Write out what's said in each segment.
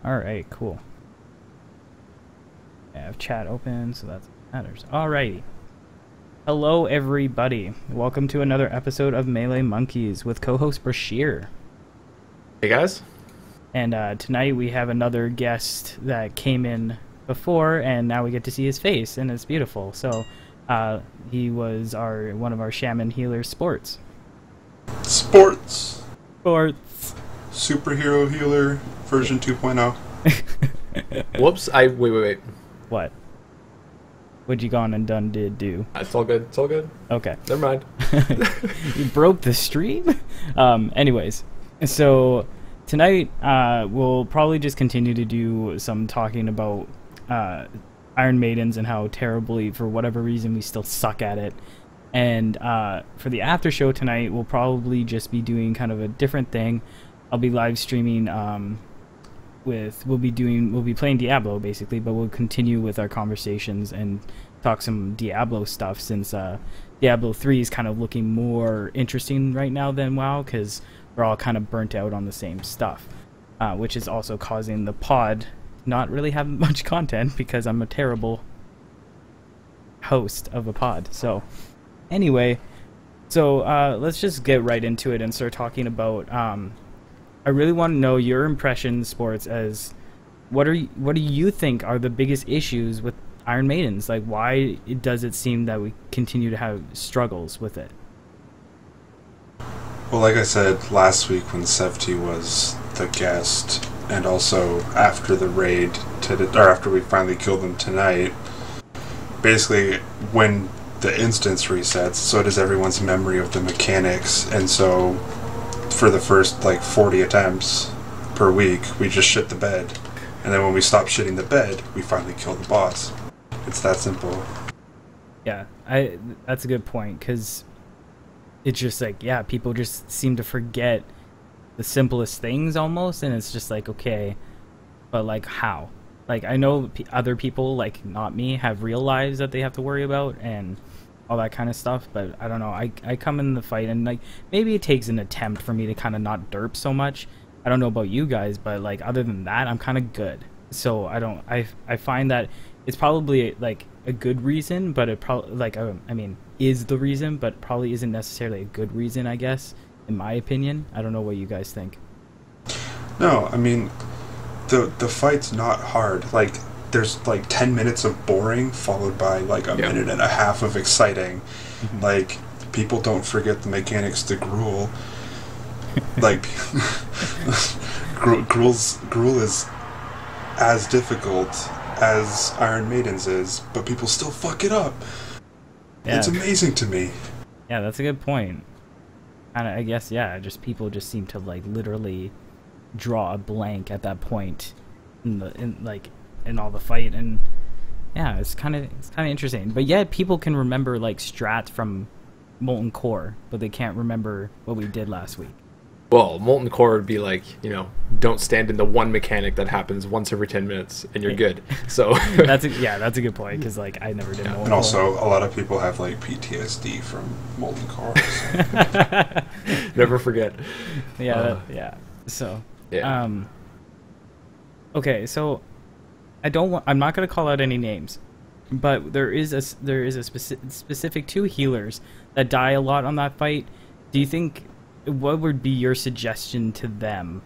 Alright, cool. I have chat open, so that's what matters. Alrighty. Hello, everybody. Welcome to another episode of Melee Monkeys with co-host Brashear. Hey, guys. And tonight we have another guest that came in before, and now we get to see his face, and it's beautiful. So, he was one of our shaman healers, Sports. Sports. Superhero healer version 2.0. Whoops! Wait. What? What'd you gone and done did do? It's all good. It's all good. Okay. Never mind. You broke the stream? Anyways, so tonight we'll probably just continue to do some talking about Iron Maidens and how terribly, for whatever reason, we still suck at it. And for the after show tonight, we'll probably just be doing kind of a different thing. I'll be live streaming we'll be playing Diablo basically, but we'll continue with our conversations and talk some Diablo stuff, since Diablo 3 is kind of looking more interesting right now than WoW, because we're all kind of burnt out on the same stuff, which is also causing the pod not really have much content because I'm a terrible host of a pod. So anyway, let's just get right into it and start talking about I really want to know your impressions, Sports, as what do you think are the biggest issues with Iron Maidens? Like, why does it seem that we continue to have struggles with it? Well, like I said last week when Sevti was the guest, and also after the raid, or after we finally killed them tonight, basically when the instance resets, so does everyone's memory of the mechanics, and so for the first 40 attempts per week, we just shit the bed, and then when we stop shitting the bed, we finally kill the boss. It's that simple. Yeah, that's a good point, because it's just people just seem to forget the simplest things almost, and it's just okay, but how? I know other people, not me, have real lives that they have to worry about and all that kind of stuff, but I don't know, I come in the fight and maybe it takes an attempt for me to kind of not derp so much. I don't know about you guys, but other than that, I'm kind of good. So I find that it's probably a good reason, but it probably I mean is the reason, but probably isn't necessarily a good reason, I guess, in my opinion. I don't know what you guys think. No, I mean the fight's not hard. There's 10 minutes of boring followed by a minute and a half of exciting. Mm-hmm. People don't forget the mechanics to Gruul. Gruul is as difficult as Iron Maidens is, but people still fuck it up. Yeah. It's amazing to me. Yeah, that's a good point. And I guess, yeah, just people just seem to literally draw a blank at that point in all the fight, and yeah, it's kind of interesting. But yet people can remember strats from Molten Core, but they can't remember what we did last week. Well, Molten Core would be don't stand in the one mechanic that happens once every 10 minutes and you're good. So that's a good point, because I never did Molten Core. And also a lot of people have PTSD from Molten Core. So. Never forget. Yeah, yeah. So yeah. Okay, so I'm not going to call out any names, but there is a specific two healers that die a lot on that fight. Do you think, what would be your suggestion to them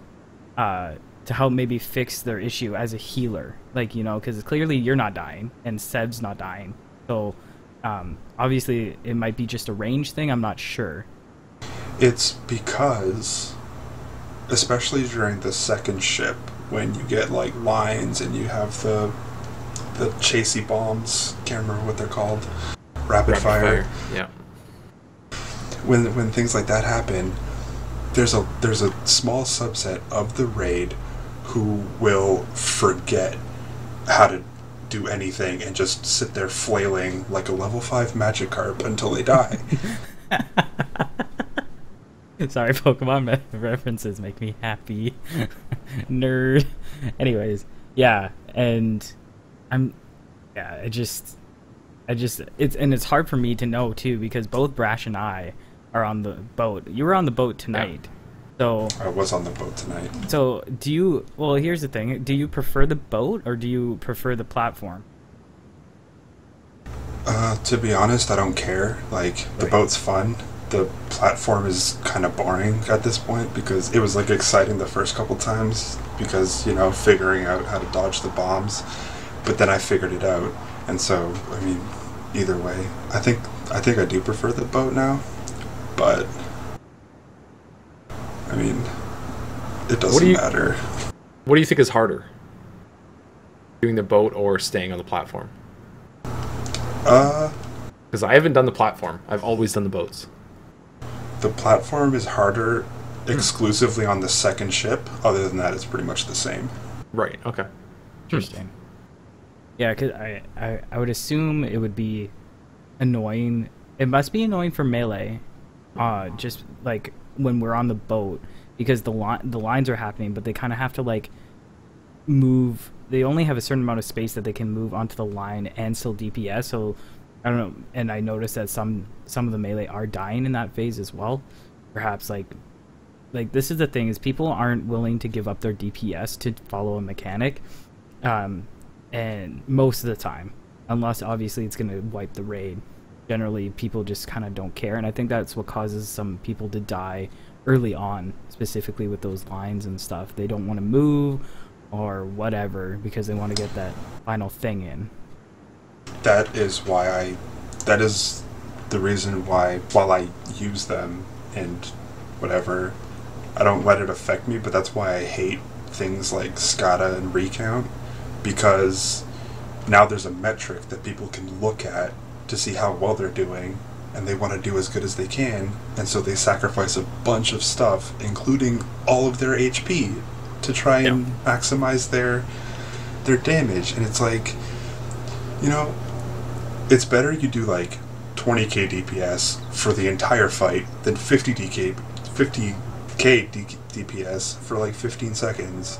to help maybe fix their issue as a healer? Because clearly you're not dying and Seb's not dying, so obviously it might be just a range thing. I'm not sure. It's because, especially during the second ship, when you get lines and you have the chasey bombs, can't remember what they're called, rapid fire. Yeah. When things like that happen, there's a small subset of the raid who will forget how to do anything and just sit there flailing like a level 5 Magikarp until they die. Sorry, Pokemon references make me happy. Nerd. Anyways, yeah, and it's hard for me to know too, because both Brash and I are on the boat. You were on the boat tonight. So I was on the boat tonight. So do you? Well, here's the thing: do you prefer the boat or do you prefer the platform? To be honest, I don't care. Like, the boat's fun. The platform is kind of boring at this point because it was like exciting the first couple times because, you know, figuring out how to dodge the bombs. But then I figured it out, and so I mean, either way, I think I do prefer the boat now. But I mean, it doesn't matter. What do you think is harder? Doing the boat or staying on the platform? Because I haven't done the platform. I've always done the boats. The platform is harder exclusively on the second ship. Other than that, it's pretty much the same. Right, okay. Interesting. Yeah, because I would assume it would be annoying. It must be annoying for melee, just like when we're on the boat, because the lines are happening, but they kind of have to like move. They only have a certain amount of space that they can move onto the line and still DPS. So I don't know. And I noticed that some of the melee are dying in that phase as well. Perhaps like this is the thing, is people aren't willing to give up their DPS to follow a mechanic, and most of the time, unless obviously it's gonna wipe the raid. Generally, people just kind of don't care, and I think that's what causes some people to die early on, specifically with those lines and stuff. They don't want to move or whatever because they want to get that final thing in. That is the reason why, while I use them and whatever, I don't let it affect me, but that's why I hate things like SCADA and Recount, because now there's a metric that people can look at to see how well they're doing, and they want to do as good as they can, and so they sacrifice a bunch of stuff, including all of their HP, to try and maximize their damage. And it's like, you know, it's better you do like 20k DPS for the entire fight than 50k DPS for like 15 seconds.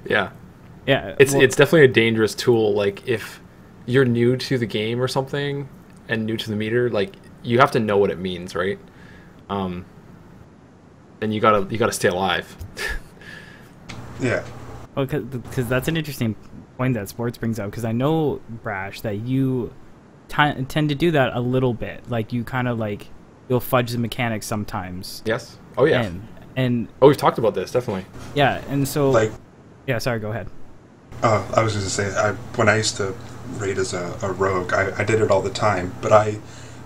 Yeah. Yeah, it's definitely a dangerous tool. Like, if you're new to the game or something and new to the meter, like, you have to know what it means, right? And you gotta stay alive. Yeah. Well, because that's an interesting point that Sports brings up, because I know, Brash, that you tend to do that a little bit. Like, you kind of like, you'll fudge the mechanics sometimes. Yes. Oh yeah. And oh, we've talked about this, definitely. Yeah, and so Like, yeah, sorry, go ahead. I was going to say, when I used to raid as a rogue, I did it all the time, but I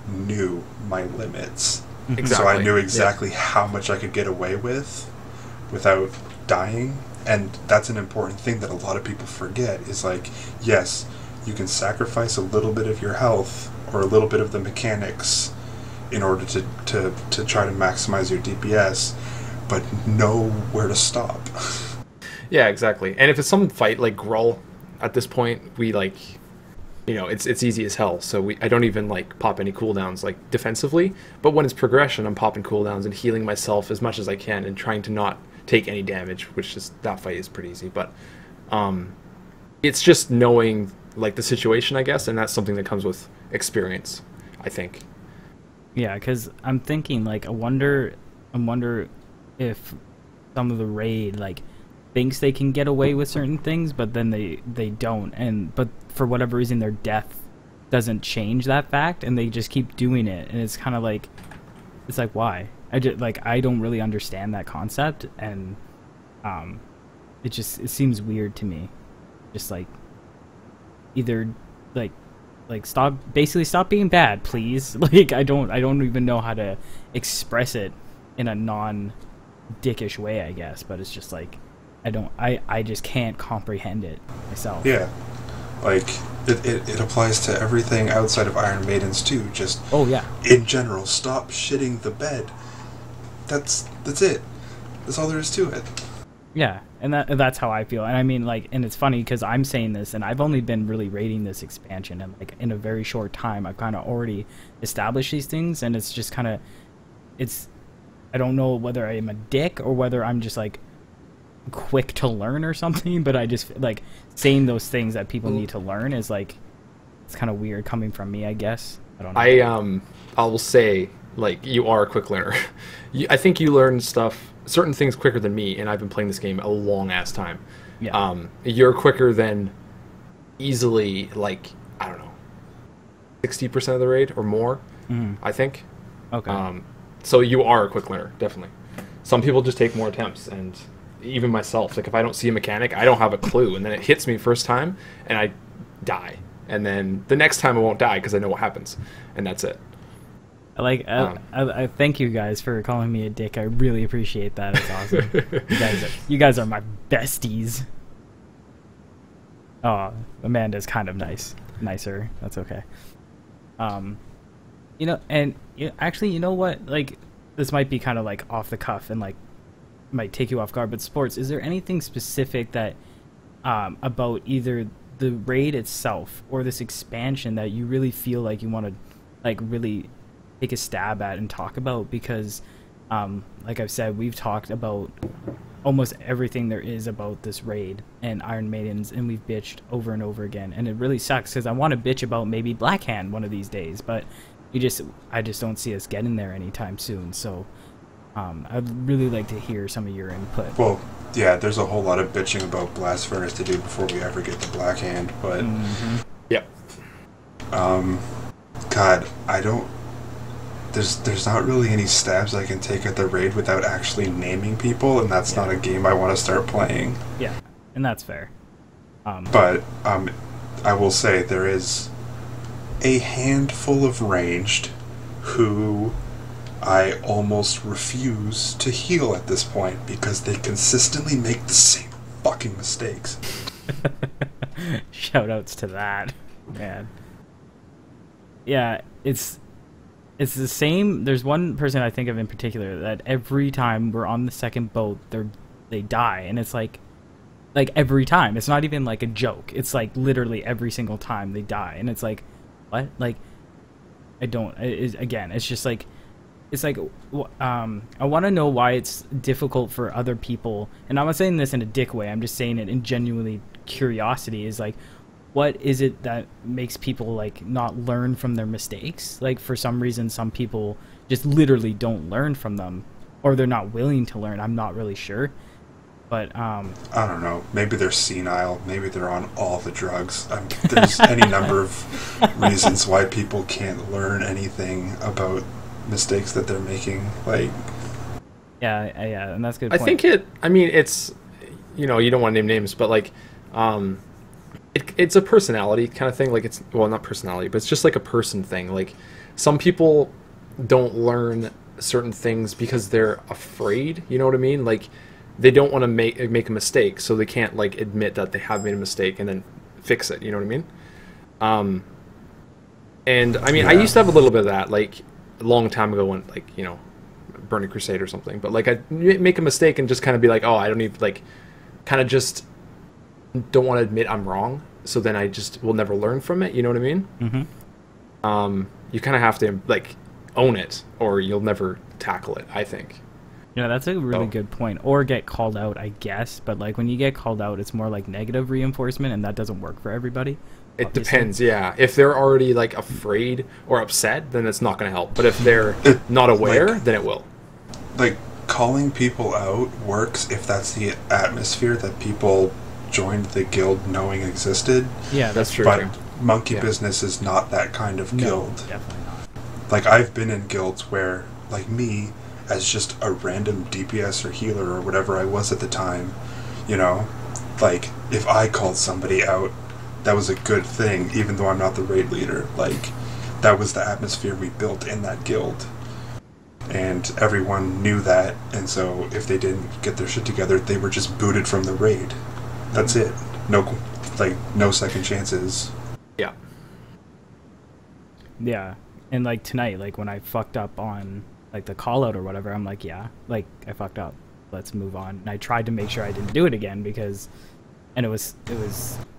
knew my limits. Exactly. So I knew exactly how much I could get away with without dying. And that's an important thing that a lot of people forget, is like, yes, you can sacrifice a little bit of your health or a little bit of the mechanics in order to try to maximize your DPS, but know where to stop. Yeah, exactly. And if it's some fight like Grull, at this point, we like, you know, it's easy as hell. So I don't even like pop any cooldowns like defensively. But when it's progression, I'm popping cooldowns and healing myself as much as I can and trying to not take any damage, which is, that fight is pretty easy. But it's just knowing like the situation, I guess, and that's something that comes with experience, I think. Yeah, because I'm thinking like, I wonder if some of the raid like thinks they can get away with certain things, but then they don't, but for whatever reason their death doesn't change that fact, and they just keep doing it, and it's kind of like, it's like, why? I don't really understand that concept, and it seems weird to me. Just like, either like stop being bad, please. Like, I don't even know how to express it in a non-dickish way, I guess, but it's just like, I just can't comprehend it myself. Yeah. Like, it applies to everything outside of Iron Maidens too. Just, oh yeah, in general, stop shitting the bed. That's it. That's all there is to it. Yeah, and that's how I feel. And I mean, like, and it's funny because I'm saying this, and I've only been really rating this expansion, and like in a very short time, I've kind of already established these things, and it's just kind of, I don't know whether I am a dick or whether I'm just like quick to learn or something, but I just like saying those things that people need to learn is like, it's kind of weird coming from me, I guess. I don't know. I will say Like, you are a quick learner. I think you learn certain things quicker than me, and I've been playing this game a long ass time. Yeah. You're quicker than easily, like, I don't know, 60% of the raid or more, I think. Okay. So you are a quick learner, definitely. Some people just take more attempts, and even myself, like, if I don't see a mechanic, I don't have a clue, and then it hits me first time, and I die. And then the next time I won't die because I know what happens, and that's it. I thank you guys for calling me a dick. I really appreciate that. It's awesome. You guys are my besties. Oh, Amanda's kind of nicer. That's okay. Actually, you know what? Like, this might be kind of like off the cuff and like might take you off guard. But sports, is there anything specific that about either the raid itself or this expansion that you really feel like you want to like really take a stab at and talk about? Because like I've said, we've talked about almost everything there is about this raid and Iron Maidens, and we've bitched over and over again, and it really sucks because I want to bitch about maybe Blackhand one of these days, but I just don't see us getting there anytime soon. So I'd really like to hear some of your input. Well, yeah, there's a whole lot of bitching about Blast Furnace to do before we ever get to Blackhand, but Yep. God, I don't. There's not really any stabs I can take at the raid without actually naming people, and that's not a game I want to start playing. Yeah, and that's fair. But I will say there is a handful of ranged who I almost refuse to heal at this point because they consistently make the same fucking mistakes. Shoutouts to that, man. Yeah, it's the same. There's one person I think of in particular that every time we're on the second boat, they die, and it's like every time. It's not even like a joke. It's like literally every single time they die, and it's like, what? Like, I don't. Again, it's just like, it's like, I want to know why it's difficult for other people, and I'm not saying this in a dick way. I'm just saying it in genuinely curiosity. Is like, what is it that makes people like not learn from their mistakes? Like, for some reason, some people just literally don't learn from them, or they're not willing to learn. I'm not really sure, but I don't know. Maybe they're senile. Maybe they're on all the drugs. There's any number of reasons why people can't learn anything about mistakes that they're making. Like, yeah, and that's a good I point. think it's, you don't want to name names, but like, it's a personality kind of thing. Like, it's, well, not personality, but it's just like a person thing. Like, some people don't learn certain things because they're afraid. You know what I mean? Like, they don't want to make a mistake, so they can't like admit that they have made a mistake and then fix it. You know what I mean? And I mean, I used to have a little bit of that, like a long time ago when, like, Burning Crusade or something. But like, I'd make a mistake and just kind of be like, oh, I don't even, like, kind of just don't want to admit I'm wrong, so then I just will never learn from it. You know what I mean? Mm-hmm. You kind of have to like own it, or you'll never tackle it, I think. Yeah, that's a really good point. Or get called out, I guess. But like, when you get called out, it's more like negative reinforcement, and that doesn't work for everybody. It obviously depends, yeah. If they're already like afraid or upset, then it's not going to help. But if they're not aware, then it will. Like, calling people out works if that's the atmosphere that people joined the guild knowing existed. Yeah, that's true. But Monkey Business is not that kind of guild. Definitely not. Like, I've been in guilds where, like me, as just a random DPS or healer or whatever I was at the time, like, if I called somebody out, that was a good thing, even though I'm not the raid leader. Like, that was the atmosphere we built in that guild. And everyone knew that, and so if they didn't get their shit together, they were just booted from the raid. That's it. No second chances. Yeah. Yeah. And like tonight, like when I fucked up on like the call out or whatever, I'm like, yeah, like I fucked up. Let's move on. And I tried to make sure I didn't do it again and it was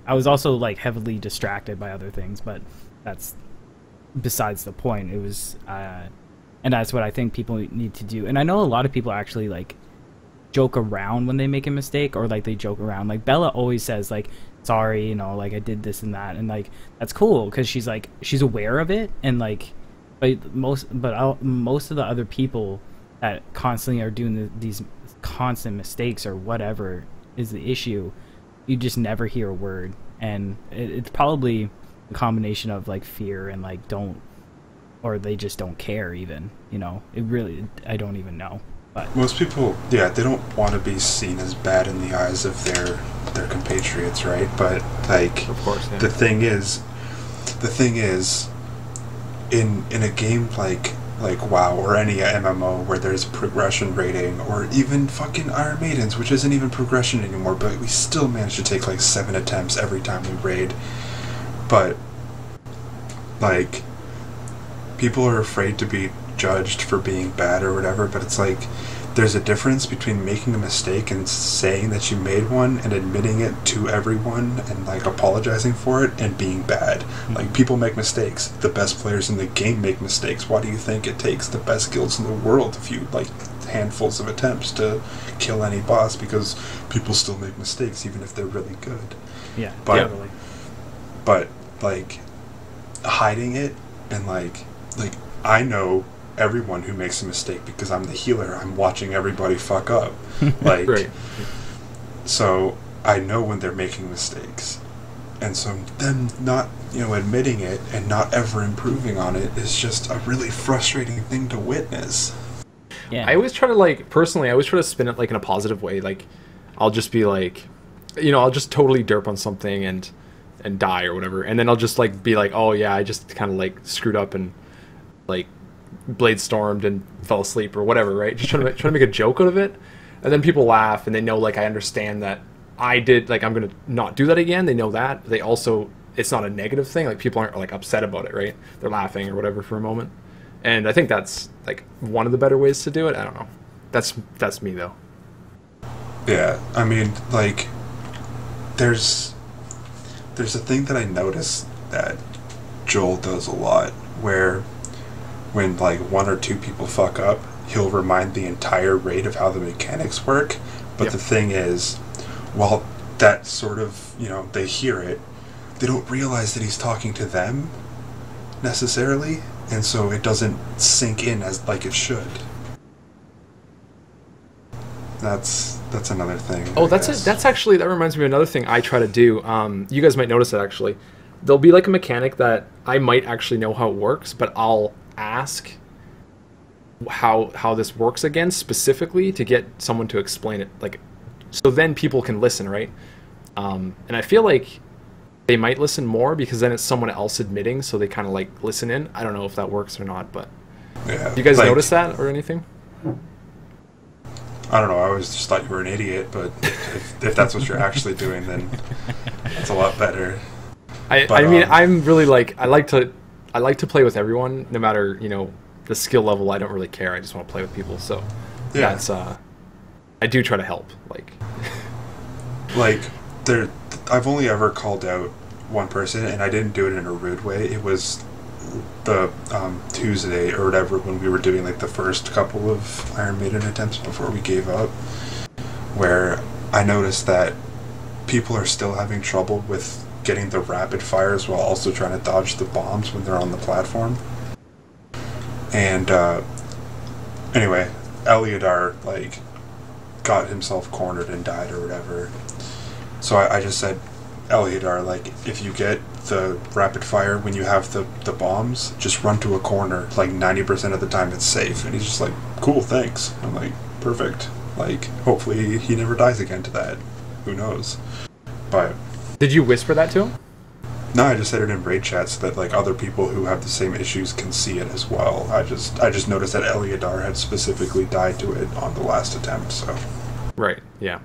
I was also like heavily distracted by other things, but that's besides the point. It was and that's what I think people need to do. And I know a lot of people actually like joke around when they make a mistake, or like they joke around. Like Bella always says like, sorry, like I did this and that, and like that's cool because she's aware of it, and like But most of the other people that constantly are doing these constant mistakes or whatever is the issue, you just never hear a word, and it's probably a combination of like fear and like or they just don't care even. You know, I don't even know. But most people, yeah, they don't want to be seen as bad in the eyes of their compatriots, right? But like, of course, yeah. the thing is, in a game like WoW or any MMO where there's progression rating, or even fucking Iron Maidens, which isn't even progression anymore, but we still manage to take like 7 attempts every time we raid. But like, people are afraid to be judged for being bad or whatever, but it's like, there's a difference between making a mistake and saying that you made one and admitting it to everyone and like apologizing for it, and being bad. Like, people make mistakes. The best players in the game make mistakes. Why do you think it takes the best guilds in the world, a few like handfuls of attempts, to kill any boss? Because people still make mistakes even if they're really good. Yeah, but totally. but like, hiding it, and like I know everyone who makes a mistake because I'm the healer. I'm watching everybody fuck up. Like, Right. So I know when they're making mistakes. And so them not, admitting it and not ever improving on it is just a really frustrating thing to witness. Yeah. I always try to personally, I always try to spin it like in a positive way. Like, I'll just be like, I'll just totally derp on something and die or whatever. And then I'll just like be like, oh yeah, I just kind of like screwed up and like blade stormed and fell asleep or whatever, right? Just trying to make a joke out of it, and then people laugh and they know like I understand that I did, like, I'm gonna not do that again. They know that. They also, it's not a negative thing. Like, people aren't like upset about it, right? They're laughing or whatever for a moment, and I think that's like one of the better ways to do it. I don't know. That's me though. Yeah, I mean, like, there's a thing that I notice that Joel does a lot, where when like 1 or 2 people fuck up, he'll remind the entire raid of how the mechanics work. But Yep. the thing is, while that sort of, they hear it, they don't realize that he's talking to them necessarily, and so it doesn't sink in as like it should. That's another thing. Oh, I that's guess. it. That's actually, that reminds me of another thing I try to do. You guys might notice it actually. There'll be like a mechanic that I might actually know how it works, but I'll ask how this works again specifically to get someone to explain it, like, so then people can listen, right? And I feel like they might listen more because then it's someone else admitting, so they kind of like listen in. I don't know if that works or not, but Yeah. do you guys like, notice that or anything? I don't know. I always just thought you were an idiot, but if that's what you're actually doing, then it's a lot better. I mean, I'm really like, I like to play with everyone, no matter, the skill level. I don't really care. I just want to play with people. So Yeah. that's I do try to help. Like, I've only ever called out one person, and I didn't do it in a rude way. It was the Tuesday or whatever, when we were doing like the first couple of Iron Maiden attempts before we gave up, where I noticed that people are still having trouble with getting the rapid fires while also trying to dodge the bombs when they're on the platform. And anyway, Eliodar like got himself cornered and died or whatever. So I just said, Eliodar, like, if you get the rapid fire when you have the bombs, just run to a corner. Like 90% of the time it's safe. And he's just like, cool, thanks. I'm like, perfect. Like, hopefully he never dies again to that. Who knows? But Did you whisper that to him? no, I just said it in raid chat so that like other people who have the same issues can see it as well. I just noticed that Eliodar had specifically died to it on the last attempt. So Right. Yeah.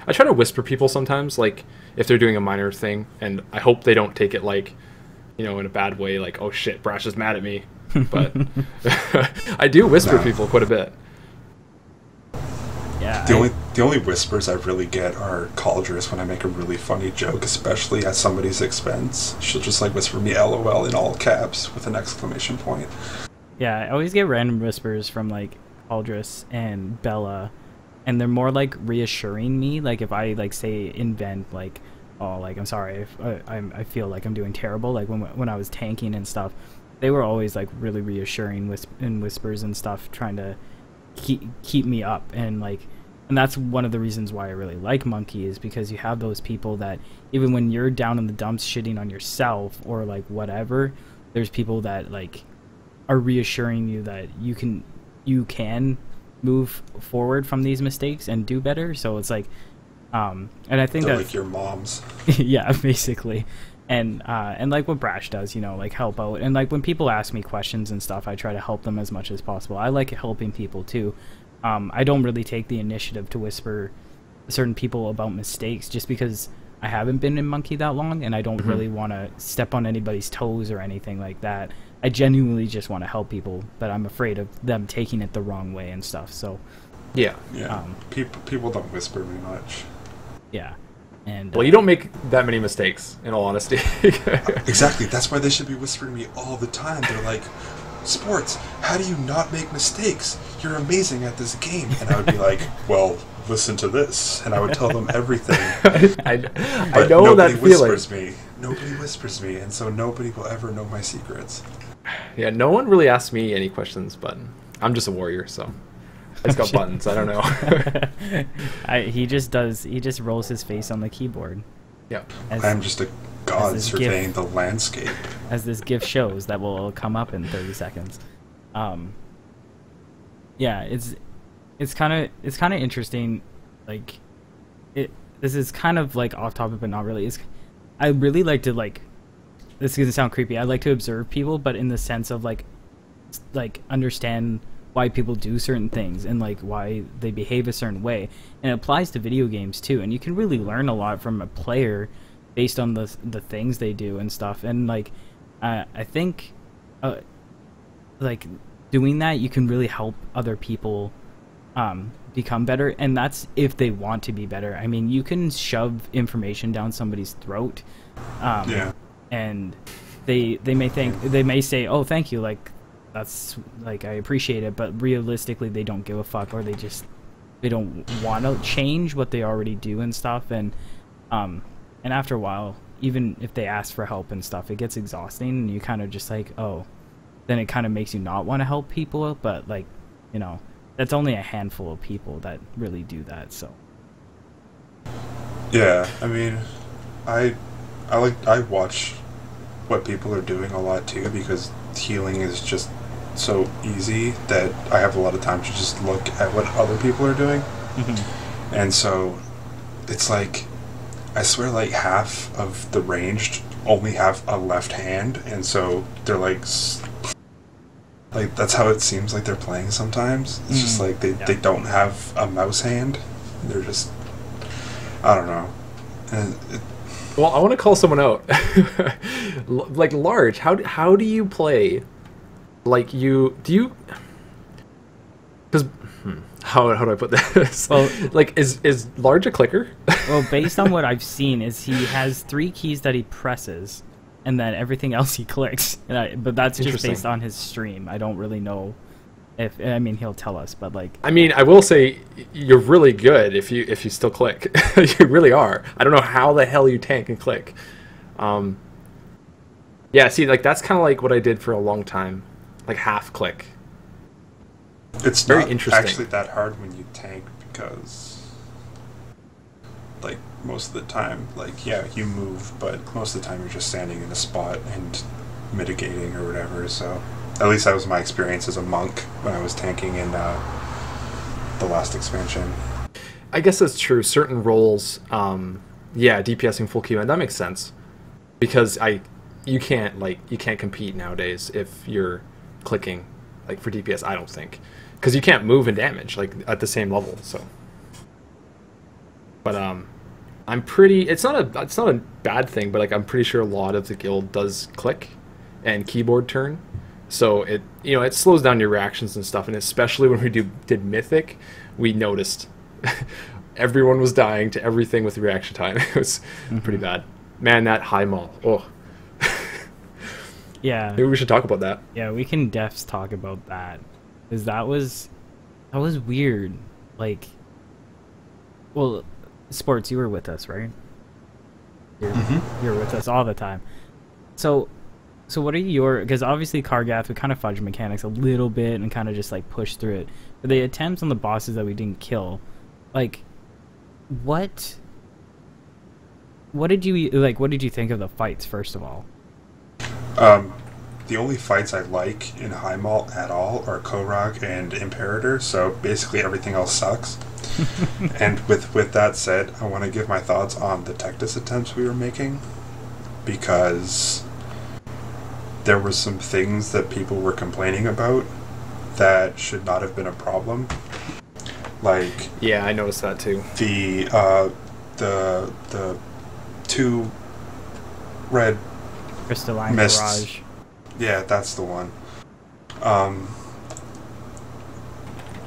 I try to whisper people sometimes, like if they're doing a minor thing, and I hope they don't take it like, in a bad way, like, oh shit, Brash is mad at me. But I do whisper No. people quite a bit. Yeah. the only whispers I really get are Cauldress when I make a really funny joke, especially at somebody's expense. She'll just like whisper me LOL in all caps with an exclamation point. Yeah, I always get random whispers from like Aldris and Bella, and they're more like reassuring me. Like if I like say invent like, oh, like I'm sorry if I feel like I'm doing terrible, like when I was tanking and stuff, they were always like really reassuring in whispers and stuff, trying to keep me up, and like, and that's one of the reasons why I really like Monkey, is because you have those people that even when you're down in the dumps shitting on yourself or like whatever, there's people that like are reassuring you that you can move forward from these mistakes and do better. So it's like, and I think they're that like your moms. yeah, basically. And like what Brash does, you know, like help out. And like when people ask me questions and stuff, I try to help them as much as possible. I like helping people too. I don't really take the initiative to whisper certain people about mistakes just because I haven't been in Monkey that long, and I don't really want to step on anybody's toes or anything like that. I genuinely just want to help people, but I'm afraid of them taking it the wrong way and stuff. So Yeah. People don't whisper me much. yeah. And Well, you don't make that many mistakes, in all honesty. Exactly. That's why they should be whispering me all the time. They're like, Sports, how do you not make mistakes? You're amazing at this game. And I would be like, well, listen to this. And I would tell them everything. I But know nobody that feeling. whispers me. Nobody whispers me. And so nobody will ever know my secrets. Yeah, no one really asks me any questions, but I'm just a warrior, so I just got buttons. I don't know. he just rolls his face on the keyboard. Yeah. I'm just a god this surveying GIF. the landscape. As this GIF shows, that will come up in 30 seconds. Yeah, it's kind of interesting. Like, this is kind of like off topic, but not really. I really like to like. This is gonna sound creepy. I like to observe people, but in the sense of like understand why people do certain things and like why they behave a certain way, and it applies to video games too. And you can really learn a lot from a player based on the things they do and stuff. And like I think like doing that, you can really help other people become better, and that's if they want to be better. I mean, you can shove information down somebody's throat, and they may say, oh, thank you, like that's like I appreciate it, but realistically they don't give a fuck, or they don't want to change what they already do and stuff. And after a while, even if they ask for help and stuff, it gets exhausting, and you kind of just like, oh, then it kind of makes you not want to help people. But like, you know, that's only a handful of people that really do that. So Yeah, I mean, I watch what people are doing a lot too, because healing is just so easy that I have a lot of time to just look at what other people are doing. And so it's like, I swear like half of the ranged only have a left hand, and so they're like that's how it seems like they're playing sometimes. It's just like they don't have a mouse hand. They're just, I don't know. And Well, I want to call someone out. Like, Large, how do you play? Like, because how do I put this? Well, like, is Large a clicker? well, based on what I've seen, is he has 3 keys that he presses, and then everything else he clicks. But that's just based on his stream. I don't really know I mean, he'll tell us, but like, I mean, I will say you're really good if you still click. You really are. I don't know how the hell you tank and click. Yeah, see, like that's kind of like what I did for a long time, like half click. it's Very not interesting. actually that hard when you tank, because like most of the time, like, yeah, you move, but most of the time you're just standing in a spot and mitigating or whatever. So at least that was my experience as a monk when I was tanking in the last expansion. I guess that's true. Certain roles, yeah, DPSing full Q, and that makes sense, because you can't compete nowadays if you're clicking like for DPS. I don't think, because you can't move and damage like at the same level. So, but I'm pretty. It's not a bad thing, but like I'm pretty sure a lot of the guild does click and keyboard turn. So it slows down your reactions and stuff, and especially when we did Mythic, we noticed everyone was dying to everything with reaction time. It was pretty bad. Man, that high maul. Oh. yeah, Maybe we should talk about that. yeah, we can defs talk about that, because that was weird. Like, well, Sports, you were with us, right? You were with us all the time. So So what are your, because obviously Kargath, we kind of fudged mechanics a little bit and kind of just like pushed through it. For the attempts on the bosses that we didn't kill, like, what did you think of the fights, first of all? The only fights I like in High Malt at all are Korog and Imperator, so basically everything else sucks. And with that said, I want to give my thoughts on the Tectus attempts we were making, because there were some things that people were complaining about that should not have been a problem. Like, yeah, I noticed that too. The 2 red Crystalline mists. Barrage. Yeah, that's the one.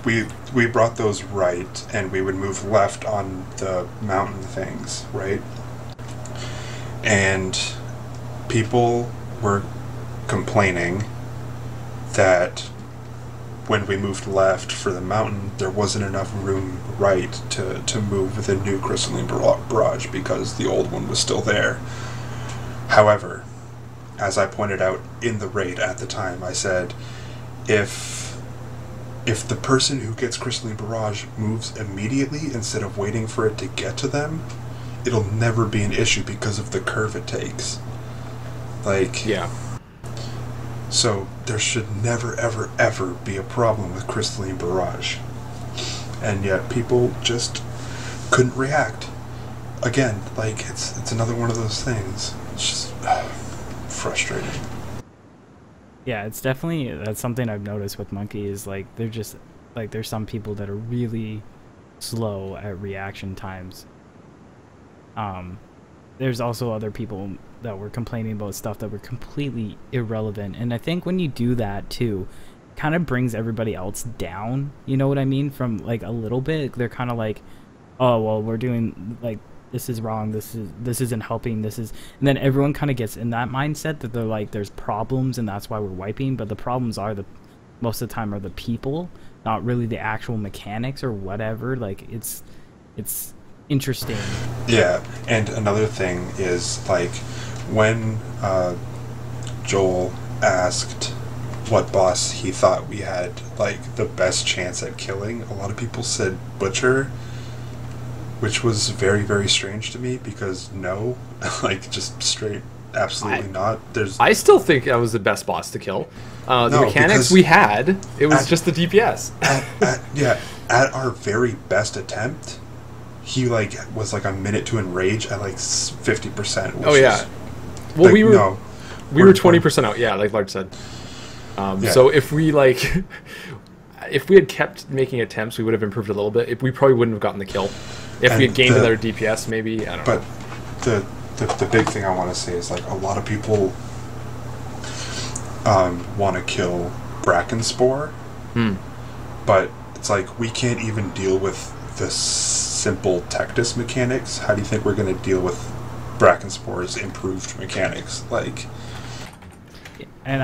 We brought those right, and we would move left on the mountain things, right? And people were complaining that when we moved left for the mountain, there wasn't enough room right to move the new Crystalline Barrage because the old one was still there. However, as I pointed out in the raid at the time, I said, if the person who gets Crystalline Barrage moves immediately instead of waiting for it to get to them, it'll never be an issue because of the curve it takes. Like, yeah. So there should never, ever, ever be a problem with Crystalline Barrage. And yet people just couldn't react. Again, like, it's another one of those things. It's just frustrating. Yeah, it's definitely, that's something I've noticed with Monkeys. Like, they're just, like, there's some people that are really slow at reaction times. There's also other people that were complaining about stuff that were completely irrelevant. And I think when you do that, too, it kind of brings everybody else down. You know what I mean? From, like, a little bit. They're kind of like, oh, well, we're doing, like, this is wrong, this isn't helping, and then everyone kind of gets in that mindset that they're like, there's problems and that's why we're wiping, but the problems are most of the time are the people, not really the actual mechanics or whatever. Like, it's interesting. Yeah, and another thing is, like, when Joel asked what boss he thought we had, like, the best chance at killing, a lot of people said Butcher, which was very, very strange to me, because no, like, just straight, absolutely not. I still think that was the best boss to kill. The No, mechanics we had, it was just the DPS. At our very best attempt, he, like, was like a minute to enrage at like 50%. Oh yeah, well, like, we were 20% out. Yeah, like Large said. Yeah. So if we had kept making attempts, we would have improved a little bit. We probably wouldn't have gotten the kill. If we had gained another DPS, maybe, I don't know. But the big thing I want to say is, like, a lot of people want to kill Brackenspore, but it's like, we can't even deal with the simple Tectus mechanics. How do you think we're going to deal with Brackenspore's improved mechanics? Like, And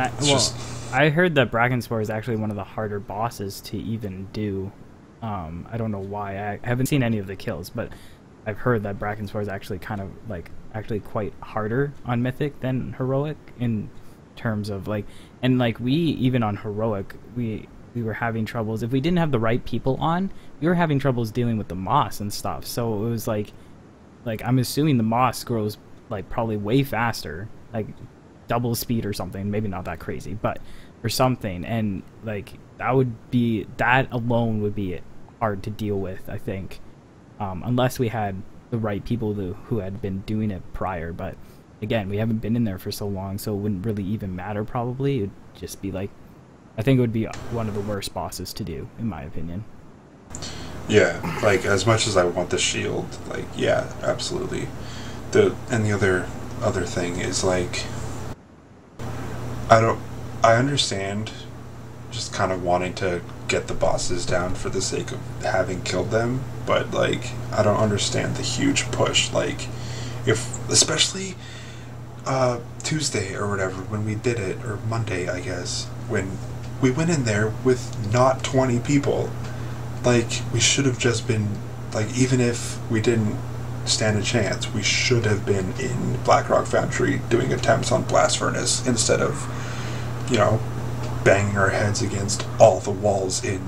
I heard that Brackenspore is actually one of the harder bosses to even do. I don't know why. I haven't seen any of the kills, but I've heard that Brackenspore is actually kind of, like, actually quite harder on Mythic than Heroic in terms of, like, and, like, we, even on Heroic, we were having troubles. If we didn't have the right people on, we were having troubles dealing with the moss and stuff. So it was like I'm assuming the moss grows, like, probably way faster, like double speed or something. Maybe not that crazy, but or something. And, like, that alone would be hard to deal with, I think, unless we had the right people who had been doing it prior. But again, we haven't been in there for so long, so it wouldn't really even matter. Probably it would just be like, I think it would be one of the worst bosses to do, in my opinion. yeah, like, as much as I want the shield, like, yeah, absolutely. The other thing is, like, I understand just kind of wanting to get the bosses down for the sake of having killed them, but, like, I don't understand the huge push. Like, especially Tuesday or whatever, when we did it, or Monday, I guess, when we went in there with not 20 people. Like, we should have just been, like, even if we didn't stand a chance. We should have been in Blackrock Foundry doing attempts on Blast Furnace instead of, banging our heads against all the walls in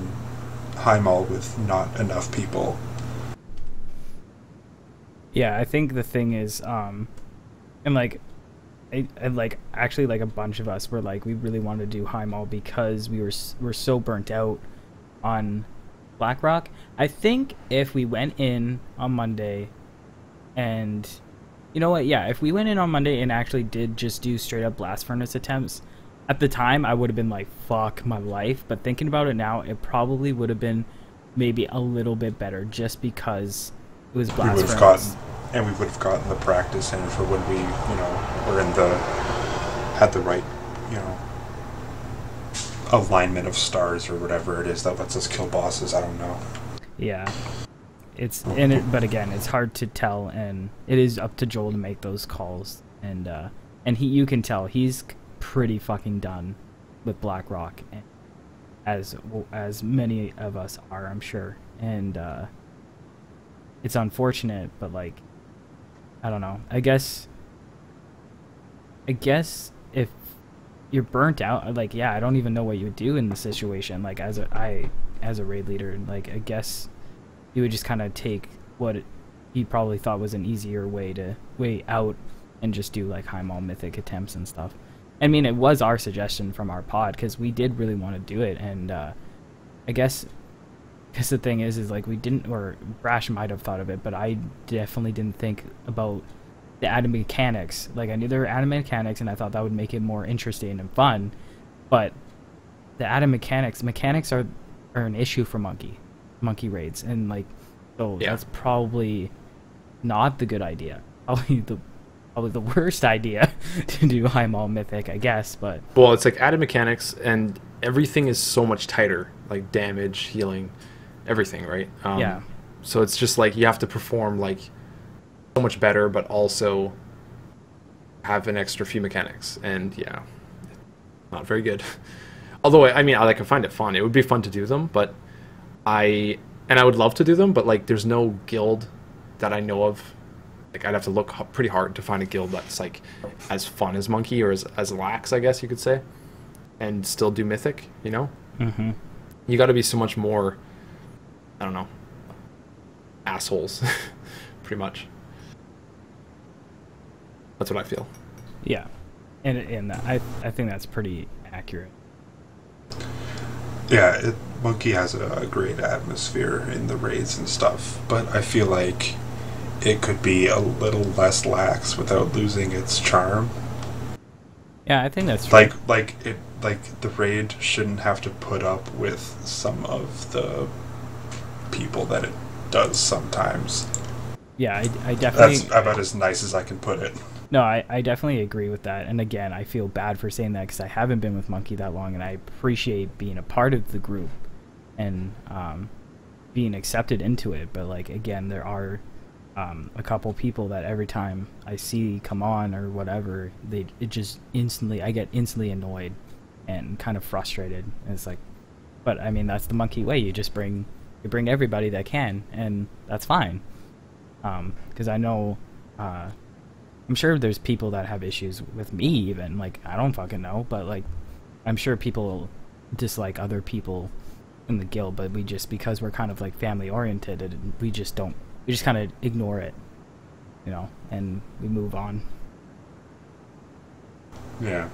Highmall with not enough people. Yeah, I think the thing is, and actually a bunch of us were like, we really wanted to do Highmall because we're so burnt out on Blackrock. I think if we went in on Monday and, you know what, yeah, if we went in on Monday and actually did just do straight up Blast Furnace attempts, at the time I would have been like, fuck my life, but thinking about it now, it probably would have been maybe a little bit better just because it was Blast Furnace. We would have gotten the practice in for when we, were had the right, alignment of stars or whatever it is that lets us kill bosses. I don't know. Yeah. But again, it's hard to tell, and it is up to Joel to make those calls, and you can tell he's pretty fucking done with Blackrock, as many of us are, I'm sure, and it's unfortunate, but like, I don't know. I guess if you're burnt out, like, yeah, I don't even know what you would do in the situation. Like, as a raid leader, like, I guess you would just kind of take what he probably thought was an easier way out and just do like Highmall Mythic attempts and stuff. I mean, it was our suggestion from our pod because we did really want to do it, and I guess because the thing is like we didn't, or Brash might have thought of it, but I definitely didn't think about the added mechanics. Like, I knew there were added mechanics, and I thought that would make it more interesting and fun, but the added mechanics are an issue for monkey raids, and like, so yeah, that's probably not the good idea. Probably the worst idea to do Highmall Mythic, I guess. But well, it's like added mechanics, and everything is so much tighter, like damage, healing, everything, right? Yeah. So it's just like you have to perform like so much better, but also have an extra few mechanics, and yeah, not very good. Although I mean, I find it fun. It would be fun to do them, but I would love to do them, but like there's no guild that I know of. Like, I'd have to look pretty hard to find a guild that's like as fun as Monkey, or as lax, I guess you could say, and still do Mythic, Mm-hmm. You got to be so much more, I don't know, assholes, pretty much. That's what I feel. Yeah, and I think that's pretty accurate. Yeah, Monkey has a great atmosphere in the raids and stuff, but I feel like it could be a little less lax without losing its charm. Yeah, I think that's true. Like the raid shouldn't have to put up with some of the people that it does sometimes. Yeah, I definitely... That's about as nice as I can put it. No, I definitely agree with that. And again, I feel bad for saying that because I haven't been with Monkey that long, and I appreciate being a part of the group and being accepted into it. But like, again, there are a couple people that every time I see come on or whatever, I get instantly annoyed and kind of frustrated. And it's like, but I mean, that's the Monkey way. You bring everybody that can, and that's fine. Because I know, I'm sure there's people that have issues with me even, like, I don't fucking know, but like, I'm sure people dislike other people in the guild, but because we're kind of like family oriented, we just kind of ignore it, and we move on. Yeah.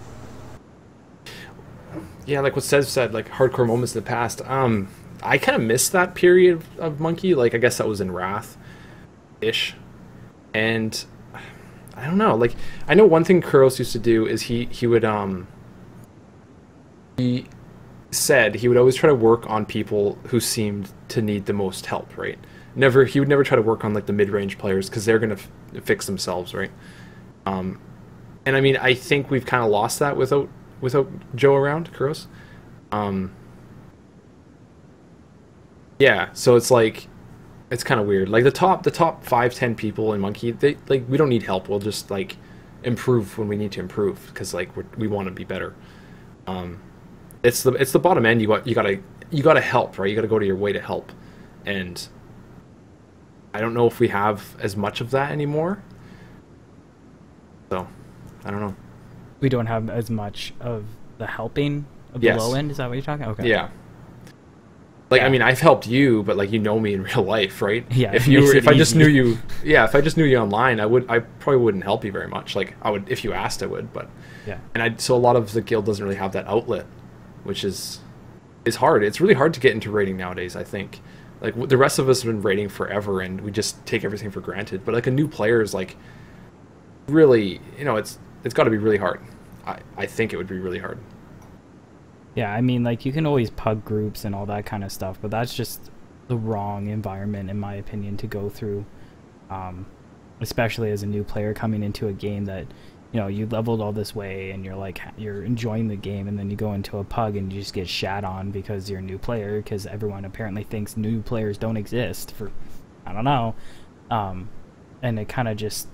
Yeah, like what Sev said, like hardcore moments in the past. I kind of missed that period of Monkey. Like, I guess that was in Wrath-ish. And I don't know. Like, I know one thing Kuros used to do is he would he said he would always try to work on people who seemed to need the most help, right? He would never try to work on like the mid-range players because they're gonna fix themselves, right? And I mean, I think we've kind of lost that without Joe around, Kuros. Yeah, so it's like, it's kind of weird. Like the top 5-10 people in Monkey, we don't need help. We'll just like improve when we need to improve because like we want to be better. It's the bottom end. You gotta help, right? You gotta go to your way to help, and I don't know if we have as much of that anymore. So, I don't know. We don't have as much of the helping of Yes. the low end. Is that what you're talking? Okay. Yeah. Like, Yeah. I mean, I've helped you, but like, you know me in real life, right? Yeah, If it you makes were, it if I just easy. knew you, yeah, if I just knew you online, I probably wouldn't help you very much. Like, I would, if you asked, I would, but, Yeah. and so a lot of the guild doesn't really have that outlet, which is hard. It's really hard to get into raiding nowadays, I think. Like, the rest of us have been raiding forever, and we just take everything for granted. But like, a new player is like, really, you know, it's got to be really hard. I think it would be really hard. Yeah, I mean, like, you can always pug groups and all that kind of stuff, but that's just the wrong environment, in my opinion, to go through. Especially as a new player coming into a game that, you know, you leveled all this way and you're like, you're enjoying the game, and then you go into a pug and you just get shat on because you're a new player, because everyone apparently thinks new players don't exist for, I don't know. And it kind of just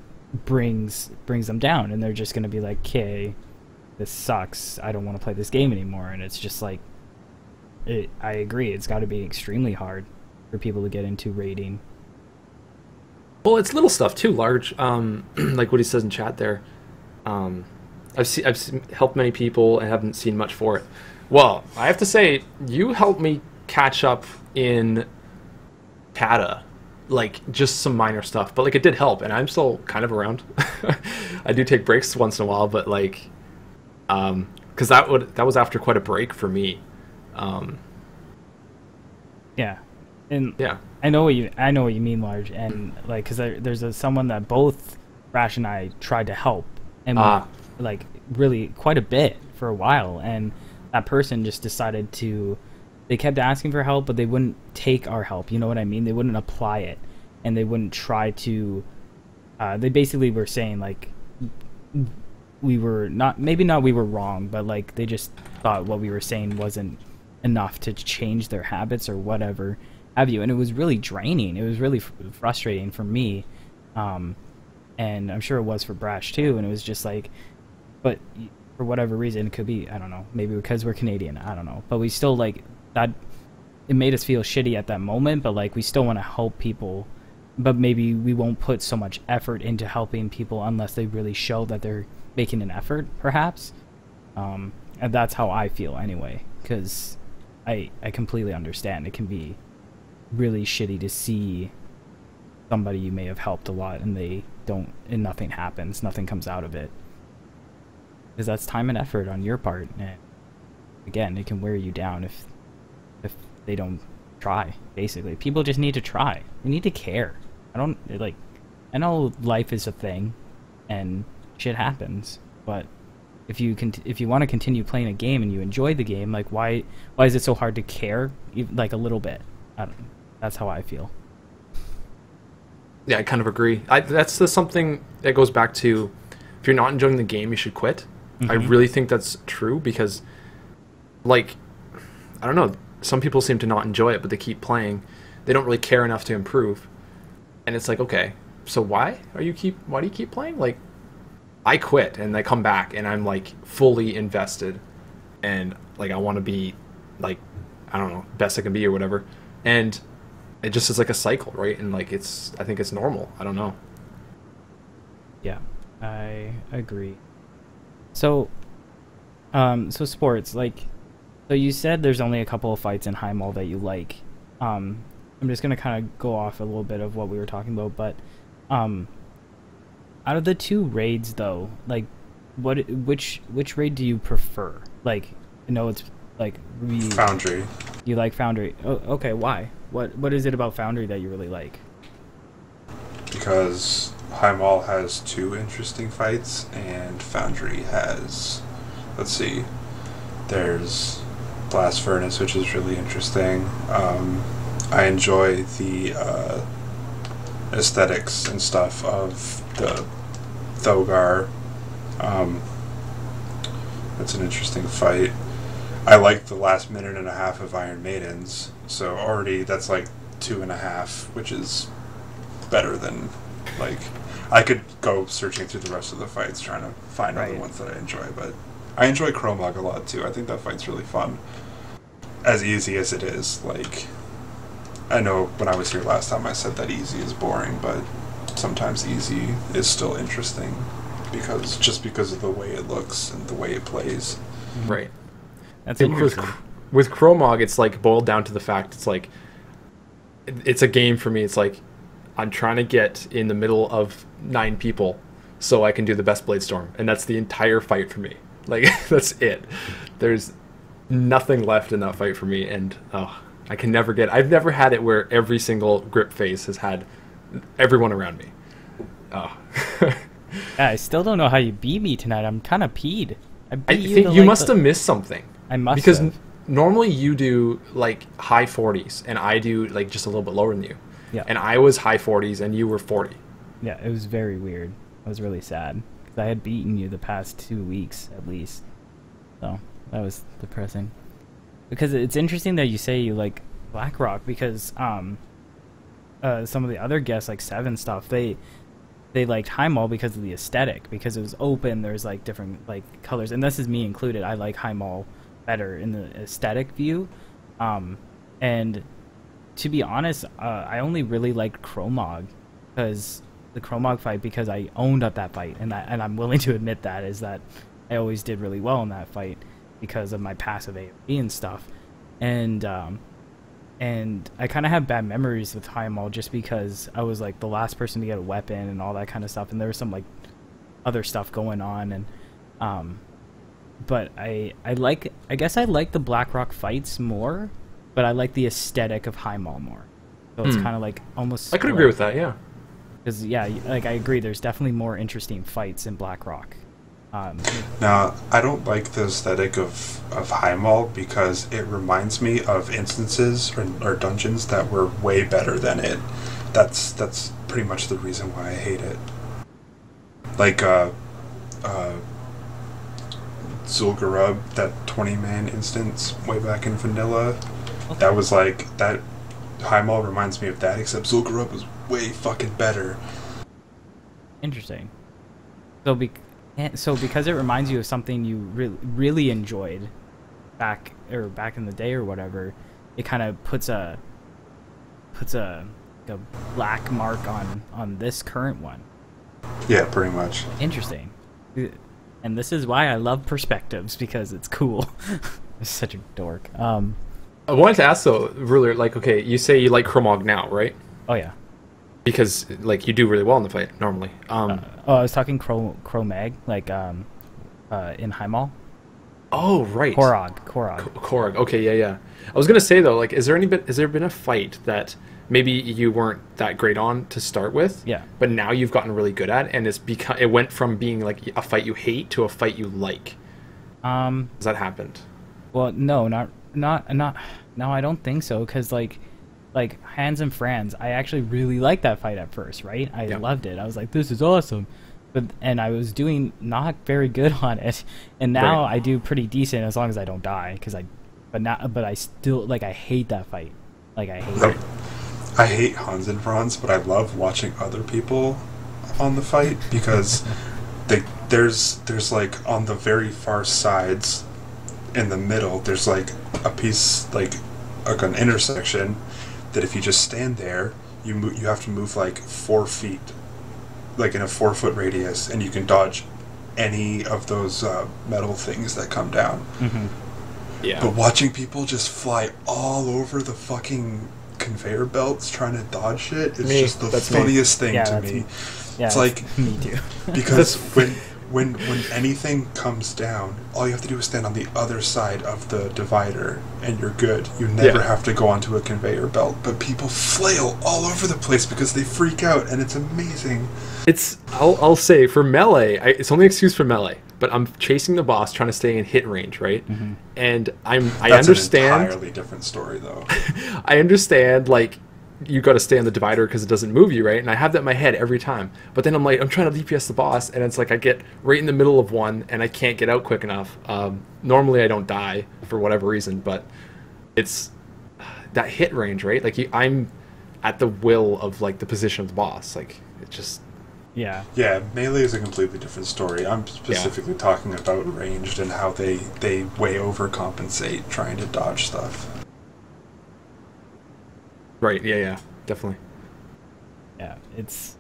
brings them down, and they're just going to be like, okay, this sucks, I don't want to play this game anymore. And it's just like, I agree, it's got to be extremely hard for people to get into raiding. Well, it's little stuff too, large. Like what he says in chat there. I've helped many people and haven't seen much for it. Well, I have to say, you helped me catch up in Kata, like just some minor stuff, but like it did help, and I'm still kind of around. I do take breaks once in a while, but like, because that was after quite a break for me. Yeah, and Yeah. I know what you mean, Large, and like, because there's someone that both Rash and I tried to help, and like really quite a bit for a while, and that person just decided to. They kept asking for help, but they wouldn't take our help. You know what I mean? They wouldn't apply it, and they wouldn't try to. They basically were saying like, we were not, maybe not we were wrong, but like they just thought what we were saying wasn't enough to change their habits or whatever have you. And it was really draining. It was really frustrating for me, and I'm sure it was for Brash too. And it was just like, but for whatever reason, it could be, I don't know, maybe because we're Canadian, I don't know, but we still like that. It made us feel shitty at that moment, but like we still want to help people, but maybe we won't put so much effort into helping people unless they really show that they're making an effort, perhaps. And that's how I feel anyway, because I completely understand. It can be really shitty to see somebody you may have helped a lot and they don't, and nothing happens, nothing comes out of it, because that's time and effort on your part. And again, it can wear you down if they don't try. Basically, people just need to try. They need to care. I know life is a thing and shit happens, but if you want to continue playing a game and you enjoy the game, like why is it so hard to care, like a little bit? That's how I feel. Yeah, I kind of agree. That's something that goes back to, if you're not enjoying the game, you should quit. Mm-hmm. I really think that's true, because, like, I don't know, some people seem to not enjoy it, but they keep playing. They don't really care enough to improve. And it's like, okay, so why do you keep playing? Like, I quit and I come back and I'm like fully invested, and like I want to be like, I don't know, best I can be or whatever. And it just is like a cycle, right? And like I think it's normal. I don't know. Yeah, I agree. So sports, like, so you said there's only a couple of fights in High Mall that you like. I'm just gonna kind of go off a little bit of what we were talking about, but out of the two raids though, like, which raid do you prefer? Like, I know it's like Foundry. You like Foundry? Oh, okay. Why? What is it about Foundry that you really like? Because High Mall has two interesting fights, and Foundry has, let's see, there's Blast Furnace, which is really interesting. I enjoy the aesthetics and stuff of the Thogar. That's an interesting fight. I like the last minute and a half of Iron Maidens, so already that's like 2.5, which is better than, like, I could go searching through the rest of the fights trying to find other ones that I enjoy, but I enjoy Chromog a lot too. I think that fight's really fun. As easy as it is, like, I know when I was here last time I said that easy is boring, but sometimes easy is still interesting because of the way it looks and the way it plays. Right. That's I think interesting. with Chromog, it's like boiled down to the fact it's like it's a game for me. It's like I'm trying to get in the middle of 9 people so I can do the best Blade Storm, and that's the entire fight for me. Like that's it. There's nothing left in that fight for me, and I can never get. I've never had it where every single grip phase has had everyone around me. Yeah, I still don't know how you beat me tonight. I'm kind of peed. I think you must have missed something. I must because have. Normally you do like high 40s, and I do like just a little bit lower than you. Yeah. And I was high 40s, and you were 40. Yeah, it was very weird. I was really sad because I had beaten you the past 2 weeks at least. So that was depressing. Because it's interesting that you say you like BlackRock because some of the other guests like Seven stuff they liked Heimdall because of the aesthetic, because it was open. There's like different like colors, and this is me included. I like Heimdall better in the aesthetic view, and to be honest, I only really liked Chromog because the Chromog fight, because I owned up that fight, and I'm willing to admit that is that I always did really well in that fight because of my passive AoE and stuff, and I kind of have bad memories with Heimdall just because I was like the last person to get a weapon and all that kind of stuff, and there was some like other stuff going on, and but I guess I like the BlackRock fights more, but I like the aesthetic of Heimdall more. So it's kind of like almost. I could agree with that, yeah. Because yeah, like I agree. There's definitely more interesting fights in BlackRock. Now, I don't like the aesthetic of Heimdall because it reminds me of instances or dungeons that were way better than it. That's pretty much the reason why I hate it. Like Zul'Gurub, that 20-man instance way back in vanilla. Okay. That was like that. Heimdall reminds me of that, except Zul'Gurub was way fucking better. Interesting. So because it reminds you of something you really enjoyed back in the day or whatever, it kind of puts a black mark on this current one. Yeah, pretty much. Interesting. And this is why I love perspectives, because it's cool. I'm such a dork. I wanted to ask though, really, like, okay, you say you like Chromog now, right? Oh yeah. Because like you do really well in the fight normally. I was talking Chromag, like in Heimdall. Oh right. Korog. Okay, yeah. I was gonna say though, like, has there been a fight that maybe you weren't that great on to start with? Yeah. But now you've gotten really good at, and it went from being like a fight you hate to a fight you like. Has that happened? Well, no, not. No, I don't think so. Because like Hans and Franz, I actually really liked that fight at first, right? I loved it. I was like, this is awesome. And I was doing not very good on it, and now I do pretty decent as long as I don't die. But I still I hate that fight. Like I hate it. I hate Hans and Franz, but I love watching other people on the fight because there's like on the very far sides, in the middle, there's like a piece like an intersection that if you just stand there, you have to move like 4 feet, like in a 4-foot radius, and you can dodge any of those metal things that come down. Mm-hmm. Yeah. But watching people just fly all over the fucking conveyor belts trying to dodge shit is just the funniest thing to me. Yeah, it's like me too. Because when anything comes down, all you have to do is stand on the other side of the divider, and you're good. You never have to go onto a conveyor belt. But people flail all over the place because they freak out, and it's amazing. I'll say for melee, it's only an excuse for melee. But I'm chasing the boss, trying to stay in hit range, right? Mm-hmm. And I understand. That's an entirely different story, though. I understand, like, you got to stay on the divider because it doesn't move you, right? And I have that in my head every time. But then I'm trying to DPS the boss, and it's like I get right in the middle of one, and I can't get out quick enough. Normally I don't die for whatever reason, but it's that hit range, right? Like I'm at the will of like the position of the boss. Like it just. Yeah. Yeah, melee is a completely different story. I'm specifically talking about ranged and how they way overcompensate trying to dodge stuff. Right. Yeah. Yeah. Definitely. Yeah, it's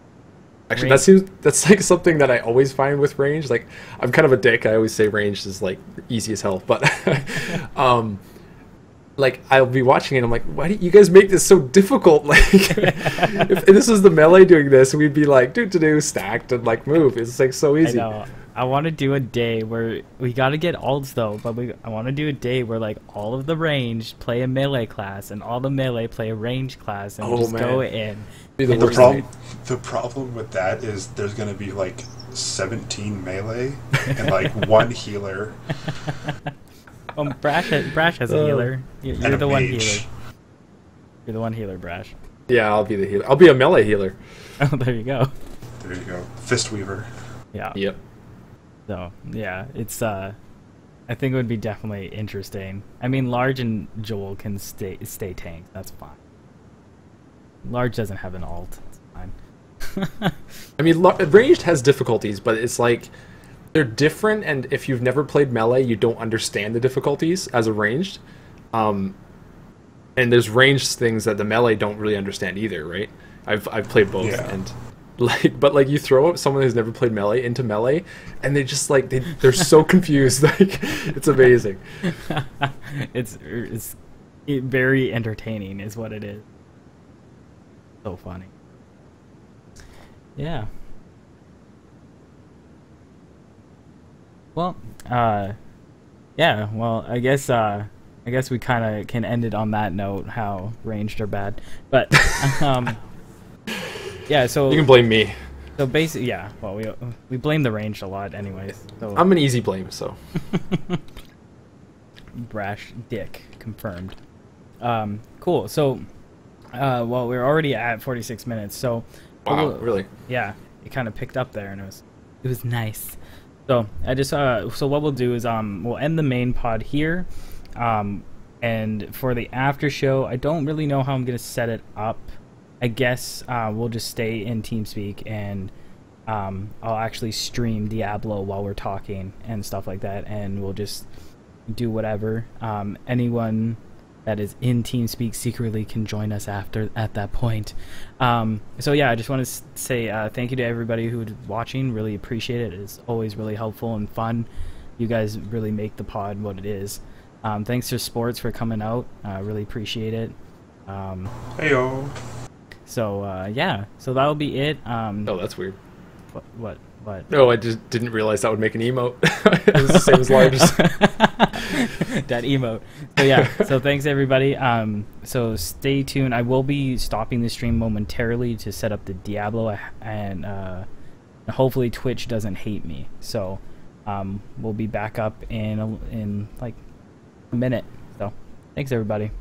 Actually, range. that's like something that I always find with range. Like, I'm kind of a dick. I always say range is like easy as hell, but like I'll be watching it. I'm like, why do you guys make this so difficult? Like, if this was the melee doing this, we'd be like, do stacked and like move. It's like so I easy. know. I want to do a day where we got to get ults though, but I want to do a day where like all of the range play a melee class and all the melee play a range class, and we just go in. Be the and The worst problem, night. the problem with that is there's going to be like 17 melee and like one healer Brash has a healer. You're and a the one mage. healer. You're the one healer, Brash. Yeah, I'll be the healer. I'll be a melee healer. Oh, there you go. There you go. Fistweaver. Yeah. Yep. So yeah, it's I think it would be definitely interesting. I mean, Large and Joel can stay tanked. That's fine. Large doesn't have an ult. It's fine. I mean, ranged has difficulties, but it's like they're different. And if you've never played melee, you don't understand the difficulties as a ranged. And there's ranged things that the melee don't really understand either, right? I've played both, Yeah. and like you throw up someone who's never played melee into melee, and they just like they're so confused. Like, it's amazing. it's very entertaining, is what it is. So funny. Yeah. Well, yeah. Well, I guess we kind of can end it on that note. How ranged are bad, but yeah. So You can blame me. So basically, yeah. Well, we blame the ranged a lot, anyways. So I'm an easy blame, so. Brash dick confirmed. Cool. So, well, we're already at 46 minutes. So, Wow, really? Yeah, it kind of picked up there, and it was nice. So I just so what we'll do is we'll end the main pod here, and for the after show, I don't really know how I'm gonna set it up. I guess we'll just stay in TeamSpeak, and I'll actually stream Diablo while we're talking and stuff like that, and we'll just do whatever. Anyone that is in TeamSpeak secretly can join us at that point. So yeah, I just want to say thank you to everybody who's watching. Really appreciate it. It's always really helpful and fun. You guys really make the pod what it is. Thanks to Sports for coming out. Really appreciate it. Heyo. So yeah, so that'll be it. Oh, that's weird. What? No, I just didn't realize that would make an emote. It was the same as large. That emote. So yeah, so thanks everybody. So stay tuned. I will be stopping the stream momentarily to set up the Diablo, and hopefully Twitch doesn't hate me. So we'll be back up in like a minute. So thanks everybody.